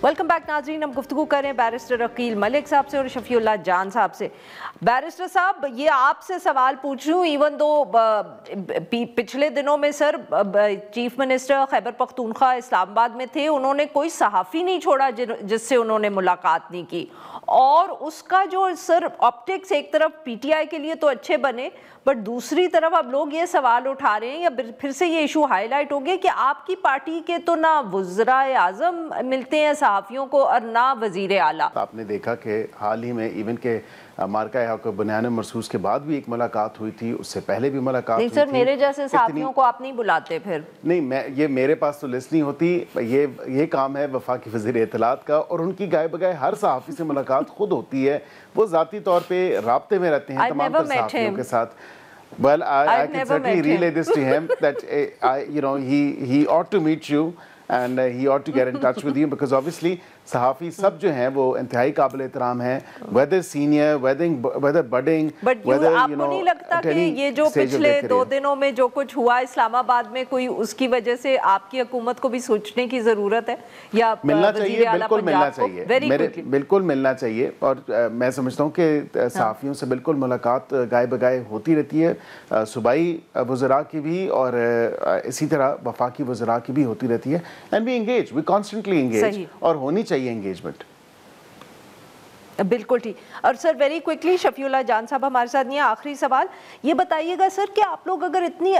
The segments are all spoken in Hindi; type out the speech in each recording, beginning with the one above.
वेलकम बैक नाज़रीन। हम गुफ्तगू करें बैरिस्टर अकील मलिक साहब से और शफीउल्लाह जान साहब से। बैरिस्टर साहब, ये आपसे सवाल पूछ रही हूँ, इवन दो पिछले दिनों में sir chief minister Khyber Pakhtunkhwa Islamabad में थे, उन्होंने कोई सहाफ़ी नहीं छोड़ा जिससे उन्होंने मुलाकात नहीं की, और उसका जो सर ऑप्टिक्स एक तरफ पीटीआई के लिए तो अच्छे बने, बट दूसरी तरफ अब लोग ये सवाल उठा रहे हैं या फिर से ये इशू हाईलाइट हो गया कि आपकी पार्टी के तो ना वज़राए आज़म मिलते हैं सहाफ़ियों को और ना वज़ीर आला। आपने देखा कि हाल ही में इवन के मार्का हक बयान मरसूस के बाद भी एक मुलाकात हुई थी, उससे पहले भी मुलाकात हुई थी। सर मेरे जैसे सहाफ़ियों को आप नहीं बुलाते फिर? नहीं, ये मेरे पास तो लिस्ट नहीं होती, ये काम है वफाकी वज़ीर इत्तलात का, और उनकी गाय बगाए हर सहाफ़ी से मुलाकात खुद होती है। वो ज़ाती तौर पर राब्ते में रहते हैं तमाम तर सहाफ़ियों के साथ। Well, I can certainly relay this to him that he ought to meet you and he ought to get in touch with you because obviously सहाफ़ी सब जो हैं वो इंतहाई काबिल एहतराम हैं, whether senior, whether budding, whether आपको नहीं लगता कि ये जो पिछले 2 दिनों में जो कुछ हुआ इस्लामाबाद में, कोई उसकी वजह से आपकी हुकूमत को भी सोचने की ज़रूरत है या मिलना चाहिए? बिल्कुल मिलना चाहिए, बिल्कुल मिलना चाहिए। और मैं समझता हूँ कि सहाफ़ियों से बिल्कुल मुलाकात गाय बगाए होती रहती है, सूबाई वज़रा की भी और इसी तरह वफाकी वज़रा की भी होती रहती है। And we engage, we constantly engage, और होनी चाहिए एंगेजमेंट। बिल्कुल ठीक। और सर वेरी क्विकली शफीउल्लाह जान साहब हमारे साथ नहीं है, आखिरी सवाल ये बताइएगा सर कि आप लोग अगर इतनी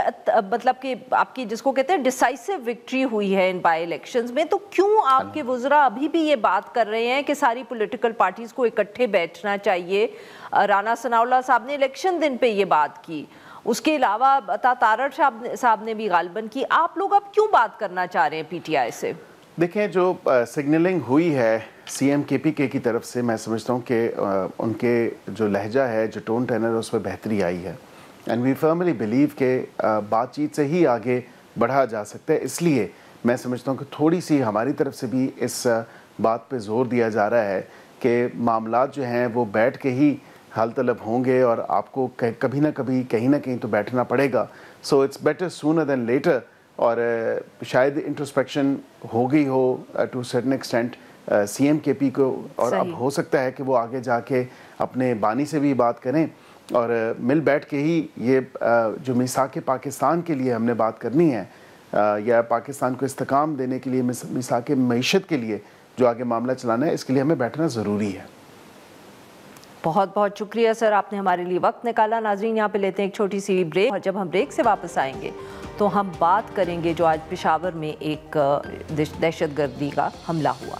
मतलब कि आपकी जिसको कहते हैं डिसाइसिव विक्ट्री हुई है इन बाई इलेक्शंस में, तो क्यों आपके वुज़रा अभी भी ये बात कर रहे हैं कि सारी पॉलिटिकल पार्टीज़ को इकट्ठे बैठना चाहिए? राना सनाउल्लाह साहब ने इलेक्शन दिन पे ये बात की, उसके अलावा तारड़ साहब ने भी गालिबन की। आप लोग अब क्यों बात करना चाह रहे हैं पीटीआई से? देखें, जो सिग्नलिंग हुई है सीएम केपीके की तरफ से, मैं समझता हूँ कि उनके जो लहजा है, जो टोन टेनर है, उसमें बेहतरी आई है। एंड वी फर्मली बिलीव कि बातचीत से ही आगे बढ़ा जा सकता है। इसलिए मैं समझता हूँ कि थोड़ी सी हमारी तरफ से भी इस बात पे जोर दिया जा रहा है कि मामलात जो हैं वो बैठ के ही हल तलब होंगे और आपको कभी ना कभी कहीं ना कहीं तो बैठना पड़ेगा। So it's better sooner than later. और शायद इंट्रोस्पेक्शन हो गई हो to certain extent CM KP को, और अब हो सकता है कि वो आगे जाके अपने बानी से भी बात करें और मिल बैठ के ही ये जो मिसाक पाकिस्तान के लिए हमने बात करनी है या पाकिस्तान को इस्तेकाम देने के लिए, मिसाक मईशत के लिए जो आगे मामला चलाना है, इसके लिए हमें बैठना ज़रूरी है। बहुत बहुत शुक्रिया सर, आपने हमारे लिए वक्त निकाला। नाजरीन, यहाँ पे लेते हैं एक छोटी सी ब्रेक, और जब हम ब्रेक से वापस आएंगे तो हम बात करेंगे जो आज पेशावर में एक दहशतगर्दी का हमला हुआ।